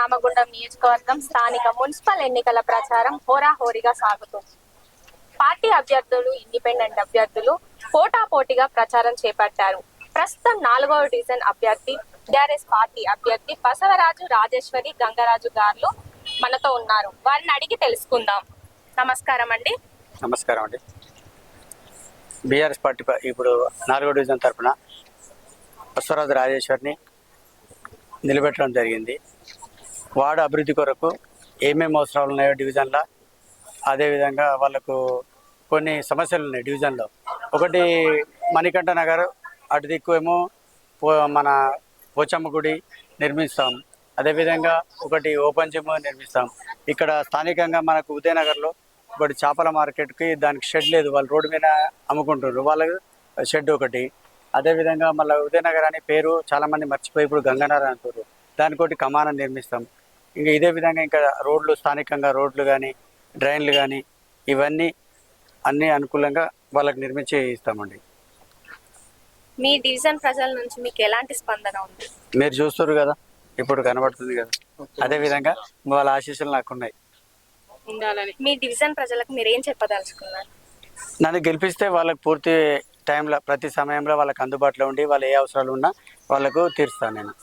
రామగుండం నియోజకవర్గం స్థానిక మున్సిపల్ ఎన్నికల ప్రచారం హోరాహోరీగా సాగుతుంది. పార్టీ అభ్యర్థులు, ఇండిపెండెంట్ అభ్యర్థులు పోటాపోటీగా ప్రచారం చేపట్టారు. ప్రస్తుతం 4వ డివిజన్ అభ్యర్థి టీఆర్ఎస్ పార్టీ అభ్యర్థి బసవరాజు రాజేశ్వరి గంగరాజు గారు మనతో ఉన్నారు. వారిని అడిగి తెలుసుకుందాం. నమస్కారం అండి. నమస్కారం అండి. బీఆర్ఎస్ పార్టీ ఇప్పుడు 4వ డివిజన్ తరఫున బసవరాజు రాజేశ్వరిని నిలబెట్టడం జరిగింది. వార్డు అభివృద్ధి కొరకు ఏమేమి అవసరాలు ఉన్నాయో డివిజన్లో, అదేవిధంగా వాళ్ళకు కొన్ని సమస్యలు ఉన్నాయి డివిజన్లో. ఒకటి మణికంఠ నగర్, అటు దిక్కు ఏమో మన పోచమ్మ గుడి నిర్మిస్తాం. అదేవిధంగా ఒకటి ఓపెన్ జిమ్ నిర్మిస్తాం. ఇక్కడ స్థానికంగా మనకు ఉదయనగర్లో ఒకటి చేపల మార్కెట్కి దానికి షెడ్ లేదు, వాళ్ళు రోడ్డు మీద అమ్ముకుంటున్నారు, వాళ్ళకు షెడ్ ఒకటి. అదేవిధంగా మళ్ళీ ఉదయనగర్ అనే పేరు చాలామంది మర్చిపోయి ఇప్పుడు గంగానగర్ అంటారు, దానికోటి కమానం నిర్మిస్తాం. ఇంకా ఇదే విధంగా ఇంకా రోడ్లు, స్థానికంగా రోడ్లు కానీ డ్రైన్లు కానీ ఇవన్నీ అన్నీ అనుకూలంగా వాళ్ళకి నిర్మించి ఇస్తామండి. మీ డివిజన్ ప్రజల నుంచి మీకు ఎలాంటి స్పందన ఉంది? మీరు చూస్తారు కదా, ఇప్పుడు కనబడుతుంది కదా. అదేవిధంగా వాళ్ళ ఆశీస్సులు నాకున్నాయి. మీ డివిజన్ ప్రజలకు మీరు ఏం చెప్పదలుచుకున్నారు? నన్ను గెలిపిస్తే వాళ్ళకి పూర్తి టైంలో, ప్రతి సమయంలో వాళ్ళకి అందుబాటులో ఉండి వాళ్ళు ఏ అవసరాలు ఉన్నా వాళ్ళకు తీరుస్తాను నేను.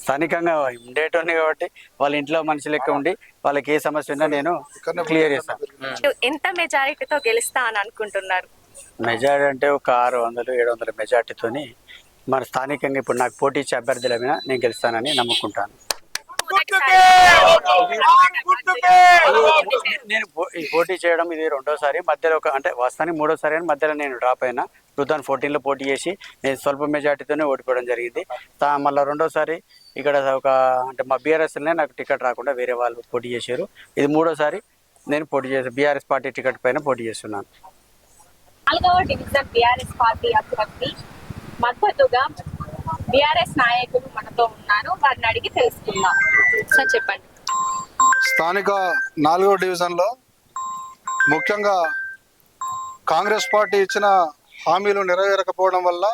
స్థానికంగా ఉండేటోని కాబట్టి వాళ్ళ ఇంట్లో మనిషి లెక్క ఉండి వాళ్ళకి ఏ సమస్య ఉన్నా నేను క్లియర్ చేస్తాను. ఎంత మెజారిటీతో గెలుస్తా అని అనుకుంటున్నారు? మెజారిటీ అంటే ఒక 600-700 మెజారిటీతోని మన స్థానికంగా ఇప్పుడు నాకు పోటీ ఇచ్చే అభ్యర్థుల మీద నేను గెలుస్తానని నమ్ముకుంటాను. నేను ఈ పోటీ చేయడం ఇది 2వసారి. మధ్యలో అంటే వాస్తవానికి 3వసారి అని మధ్యలో నేను డ్రాప్ అయినా. 2014లో పోటీ చేసి నేను స్వల్ప మెజార్టీతోనే ఓడిపోవడం జరిగింది. మళ్ళీ 2వసారి ఇక్కడ అంటే మా బీఆర్ఎస్లోనే నాకు టికెట్ రాకుండా వేరే వాళ్ళు పోటీ చేశారు. ఇది 3వసారి నేను పోటీ చేసి బీఆర్ఎస్ పార్టీ టికెట్ పైన పోటీ చేస్తున్నాను. 4వ డివిజన్ బీఆర్ఎస్ పార్టీ అభ్యర్థి మద్దతుగా బీఆర్ఎస్ నాయకులు మనతో ఉన్నారు, వారిని అడిగి తెలుసుకుందాం. సార్ చెప్పండి. స్థానిక 4వ డివిజన్లో ముఖ్యంగా కాంగ్రెస్ పార్టీ ఇచ్చిన హామీలు నెరవేరకపోవడం వల్ల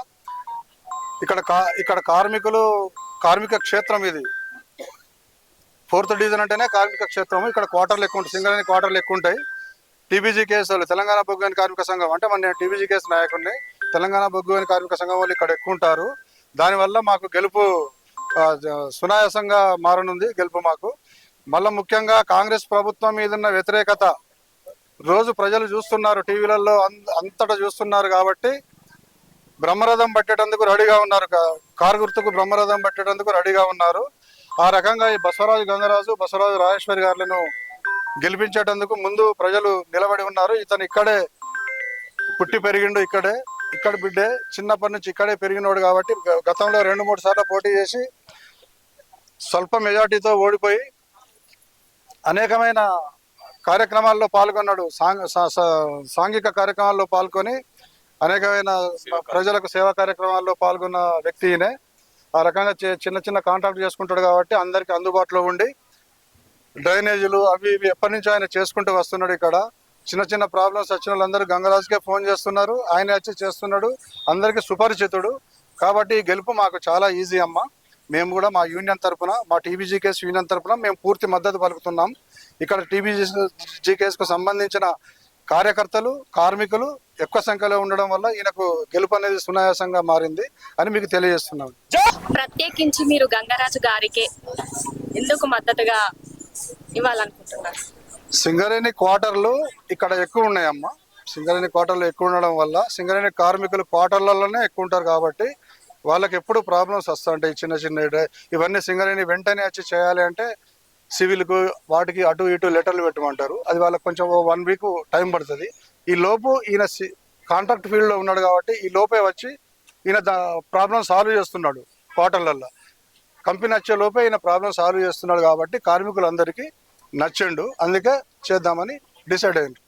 ఇక్కడ కార్మిక క్షేత్రం. ఇది 4th డివిజన్ అంటేనే కార్మిక క్షేత్రం. ఇక్కడ క్వార్టర్లు ఎక్కువ ఉంటాయి, సింగరేణి క్వార్టర్లు ఎక్కువ ఉంటాయి. టీబీజీ కేసులు, తెలంగాణ బొగ్గు కార్మిక సంఘం అంటే మన టీబీజీ కేసు నాయకుడిని, తెలంగాణ బొగ్గు కార్మిక సంఘం వాళ్ళు ఇక్కడ ఎక్కువ ఉంటారు. దానివల్ల మాకు గెలుపు సునాయాసంగా మారనుంది. గెలుపు మాకు మళ్ళీ ముఖ్యంగా కాంగ్రెస్ ప్రభుత్వం మీద ఉన్న వ్యతిరేకత రోజు ప్రజలు చూస్తున్నారు, టీవీలలో అంతటా చూస్తున్నారు. కాబట్టి బ్రహ్మరథం పట్టేటందుకు రెడీగా ఉన్నారు, కారు గుర్తుకు బ్రహ్మరథం పట్టేటందుకు రెడీగా ఉన్నారు. ఆ రకంగా ఈ బసవరాజు గంగరాజు, బసవరాజు రాజేశ్వరి గారులను గెలిపించేటందుకు ముందు ప్రజలు నిలబడి ఉన్నారు. ఇతను ఇక్కడే పుట్టి పెరిగిండు, ఇక్కడ బిడ్డే, చిన్నప్పటి నుంచి ఇక్కడే పెరిగినోడు. కాబట్టి గతంలో 2-3 సార్లు పోటీ చేసి స్వల్ప మెజార్టీతో ఓడిపోయి అనేకమైన కార్యక్రమాల్లో పాల్గొన్నాడు. సాంఘిక కార్యక్రమాల్లో పాల్గొని అనేకమైన ప్రజలకు సేవా కార్యక్రమాల్లో పాల్గొన్న వ్యక్తినే. ఆ రకంగా చిన్న చిన్న కాంట్రాక్ట్ చేసుకుంటాడు కాబట్టి అందరికీ అందుబాటులో ఉండి డ్రైనేజీలు అవి ఇవి ఎప్పటి నుంచో ఆయన చేసుకుంటూ వస్తున్నాడు. ఇక్కడ చిన్న చిన్న ప్రాబ్లమ్స్ వచ్చిన వాళ్ళందరూ గంగరాజుకే ఫోన్ చేస్తున్నారు, ఆయన వచ్చి చేస్తున్నాడు, అందరికీ సుపరిచితుడు. కాబట్టి ఈ గెలుపు మాకు చాలా ఈజీ అమ్మ. మేము కూడా మా యూనియన్ తరఫున, మా టీబీజీ కేసు యూనియన్ తరఫున మేము పూర్తి మద్దతు పలుకుతున్నాం. ఇక్కడ టీబీజీ కేసుకు సంబంధించిన కార్యకర్తలు, కార్మికులు ఎక్కువ సంఖ్యలో ఉండడం వల్ల ఈయనకు గెలుపు అనేది సునాయాసంగా మారింది అని మీకు తెలియజేస్తున్నాం. ప్రత్యేకించి మీరు గంగరాజు గారికి ఎందుకు మద్దతుగా ఇవ్వాలనుకుంటున్నారు? సింగరేణి క్వార్టర్లు ఇక్కడ ఎక్కువ ఉన్నాయమ్మా. సింగరేణి క్వార్టర్లు ఎక్కువ ఉండడం వల్ల సింగరేణి కార్మికులు క్వార్టర్లలోనే ఎక్కువ ఉంటారు. కాబట్టి వాళ్ళకి ఎప్పుడు ప్రాబ్లమ్స్ వస్తుంటాయి. చిన్న ఇవన్నీ సింగరేణి వెంటనే వచ్చి చేయాలి అంటే సివిల్కు వాటికి అటు ఇటు లెటర్లు పెట్టమంటారు. అది వాళ్ళకి కొంచెం 1 వీక్ టైం పడుతుంది. ఈ లోపు ఈయన కాంట్రాక్ట్ ఫీల్డ్లో ఉన్నాడు కాబట్టి ఈ లోపే వచ్చి ఈయన ప్రాబ్లం సాల్వ్ చేస్తున్నాడు. క్వార్టర్లలో కంపెనీ వచ్చే లోపే ఈయన ప్రాబ్లం సాల్వ్ చేస్తున్నాడు. కాబట్టి కార్మికులందరికీ నచ్చిండు, అందుకే చేద్దామని డిసైడ్ అయ్యిండు.